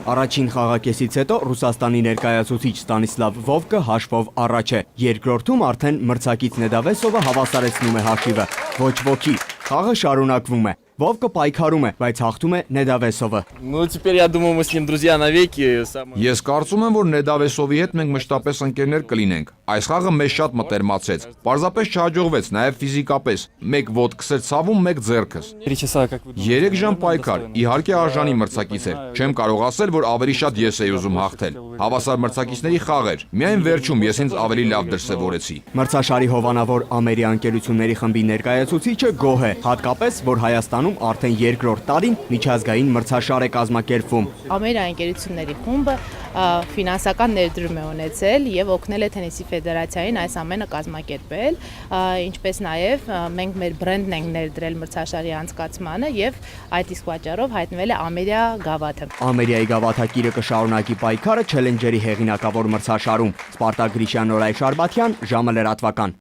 Առաջին խաղակեսից հետո Ռուսաստանի ներկայացուցիչ Ստանիսլավ Վովկը հաշվով առաջ է։ Երկրորդում արդեն մրցակից Նեդավեսովը հավասարեցնում է հաշիվը։ Ոչ ոքի, խաղը շարունակվում է։ Վովկը պայքարում է, բայց հաղթում է Նեդավեսովը։ Ես կարծում եմ, որ Նեդավեսովի հետ մենք մշտապես ընկերներ կլինենք։ Այս խաղը մեզ շատ մտերմացրեց։ Պարզապես չհաջողվեց, նաև ֆիզիկապես։ Մեկ ոտքս էր ցավում, մեկ ձեռքս։ 3 ժամ պայքար, իհարկե արժանի մրցակից էր։ Չեմ կարող ասել, որ ավելի շատ ես էի ուզում հաղթել։ Հավասար մրցակիցների խաղ էր։ Միայն վերջում ես ինձ ավելի լավ դրսևորեցի։ Մրցաշարի հովանավոր ամերիկյան ընկերությունների խմբի ներկայացուցիչը գոհ է, հատկապես, որ Հայաստանում արդեն երկրորդ տարին միջազգային մրցաշար է կազմակերպվում։ Ամերիկյան ընկերությունների խումբը ֆինանսական ներդրում է ունեցել եւ օգնել է Թենիսի ֆեդերացիային այս ամենը կազմակերպել, ինչպես նաեւ մենք մեր բրենդն ենք ներդրել մրցաշարի անցկացմանը եւ այդ իսկ պատճառով հայտնվել է Ամերիկա գավաթը։ Ամերիկայի գավաթակիրը կշարունակի պայքարը չելենջերի հեղինակավոր մրցաշարում։ Սպարտակ Գրիշյան, Նորայր Շարբաթյան, ժամը լրատվական։